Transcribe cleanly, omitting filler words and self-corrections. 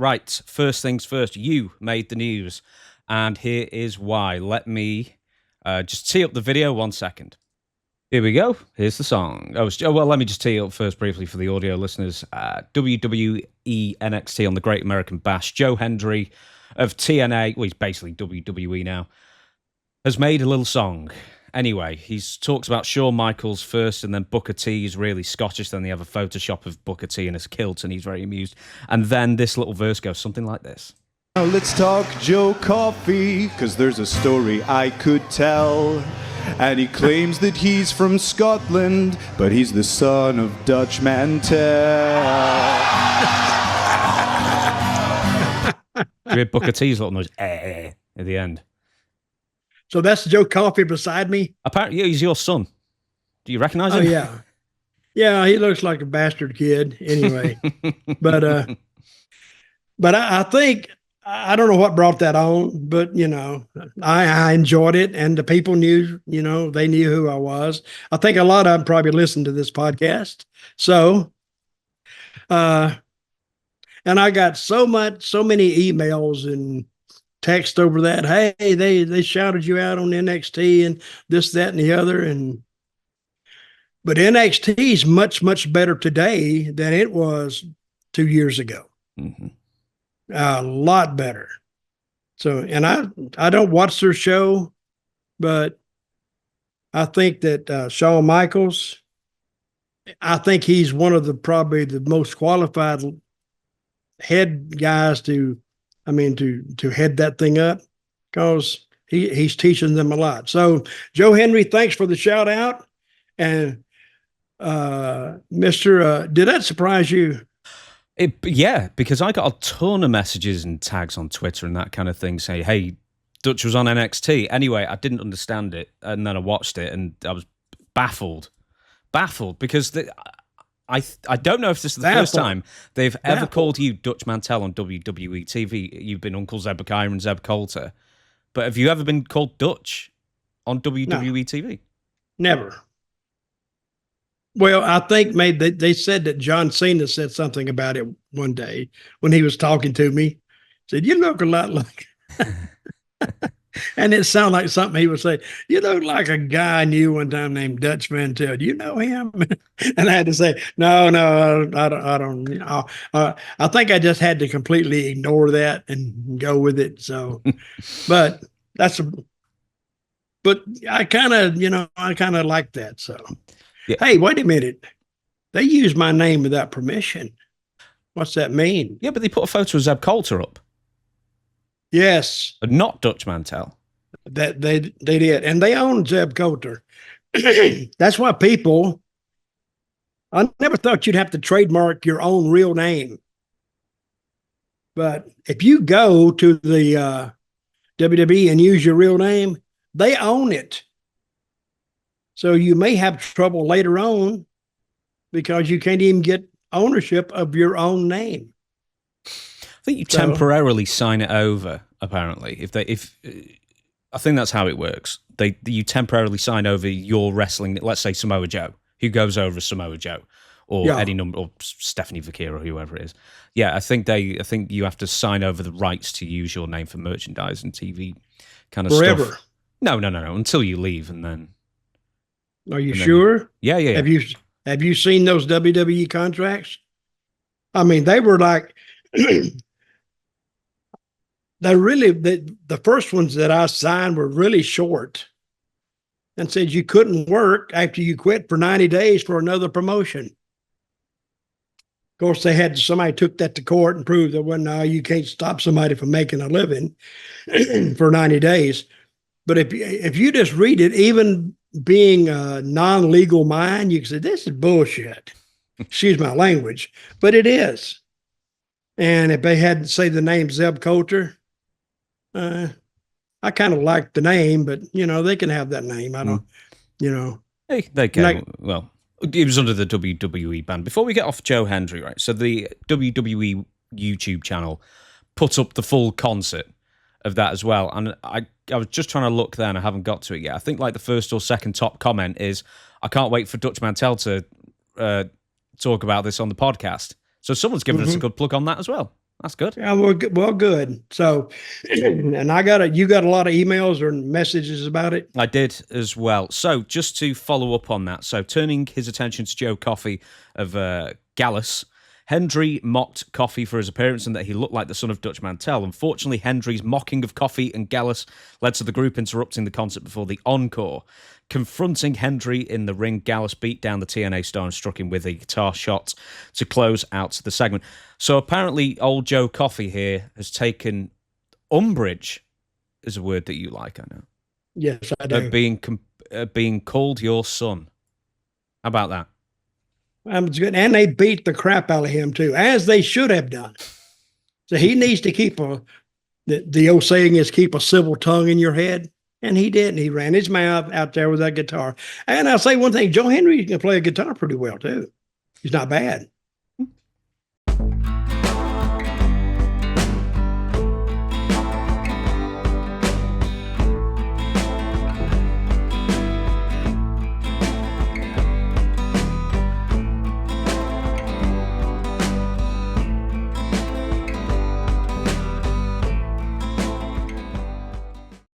Right, first things first, you made the news, and here is why. Let me just tee up the video 1 second. Here we go. Here's the song. Well, let me just tee up first briefly for the audio listeners. WWE NXT on the Great American Bash. Joe Hendry of TNA, well, he's basically WWE now, has made a little song. Anyway, he talks about Shawn Michaels first, and then Booker T is really Scottish. Then they have a Photoshop of Booker T in his kilt, and he's very amused. And then this little verse goes something like this. Now let's talk Joe Coffey, cause there's a story I could tell. And he claims that he's from Scotland, but he's the son of Dutch Mantel. You hear Booker T's little noise at the end. So that's Joe Coffey beside me? Apparently, he's your son. Do you recognize him? Oh, yeah. Yeah, he looks like a bastard kid anyway. but I think, I don't know what brought that on, but, I enjoyed it, and the people knew, they knew who I was. I think a lot of them probably listened to this podcast. So, and I got so many emails and text over that. Hey, they shouted you out on NXT and this, that, and the other. But NXT is much, much better today than it was 2 years ago. Mm-hmm. A lot better. So, and I don't watch their show, but I think that Shawn Michaels, I think he's one of probably the most qualified head guys to head that thing up, because he's teaching them a lot. So, Joe Hendry, thanks for the shout out. And did that surprise you? Yeah, because I got a ton of messages and tags on Twitter and that kind of thing saying, hey, Dutch was on NXT. Anyway, I didn't understand it, and then I watched it, and I was baffled because I don't know if this is the first time they've ever called you Dutch Mantel on WWE TV. You've been Uncle Zebekiah and Zeb Coulter, but have you ever been called Dutch on WWE TV? Never. Well, I think maybe they said that John Cena said something about it one day when he was talking to me. Said, you look a lot like, and it sounded like something he would say. You look like a guy I knew one time named Dutch Mantel. Do you know him? And I had to say, no, I don't. I think I just had to completely ignore that and go with it. So, but I kind of like that. So. Yeah. Hey, wait a minute. They used my name without permission. What's that mean? Yeah, but they put a photo of Zeb Coulter up. Yes. But not Dutch Mantel. That they did. And they own Zeb Coulter. That's why I never thought you'd have to trademark your own real name. But if you go to the WWE and use your real name, they own it. So you may have trouble later on because you can't even get ownership of your own name. I think you temporarily sign it over. Apparently, if I think that's how it works. You temporarily sign over your wrestling. Let's say Samoa Joe, who goes over as Samoa Joe, or Eddie Number, or Stephanie Vaquero, or whoever it is. Yeah, I think you have to sign over the rights to use your name for merchandise and TV kind of forever. Stuff. No, until you leave, and then. Are you sure? Yeah. Have you seen those WWE contracts? I mean, they were like, the first ones that I signed were really short, and said you couldn't work after you quit for 90 days for another promotion. Of course, somebody took that to court and proved that, well, no, you can't stop somebody from making a living for 90 days. But if you just read it, even being a non-legal mind, you can say, this is bullshit. Excuse my language, but it is. And if they had to say the name Zeb Coulter, I kind of like the name, but, they can have that name. I don't, Hey, they can. Well, it was under the WWE ban. Before we get off Joe Hendry, right? So the WWE YouTube channel put up the full concert of that as well. And I was just trying to look there and I haven't got to it yet. I think like the first or second top comment is, I can't wait for Dutch Mantel to talk about this on the podcast. So someone's given us a good plug on that as well. That's good. Yeah, well, good. So, and you got a lot of emails or messages about it. I did as well. So just to follow up on that, so turning his attention to Joe Coffey of Gallus, Hendry mocked Coffey for his appearance and that he looked like the son of Dutch Mantel. Unfortunately, Hendry's mocking of Coffey and Gallus led to the group interrupting the concert before the encore. Confronting Hendry in the ring, Gallus beat down the TNA star and struck him with a guitar shot to close out the segment. So apparently, old Joe Coffey here has taken umbrage, is a word that you like, I know. Yes, I do. Being called your son. How about that? It's good. And they beat the crap out of him too, as they should have done. So he needs to keep the old saying is keep a civil tongue in your head. And he didn't. He ran his mouth out there with that guitar. And I'll say one thing, Joe Hendry can play a guitar pretty well too. He's not bad.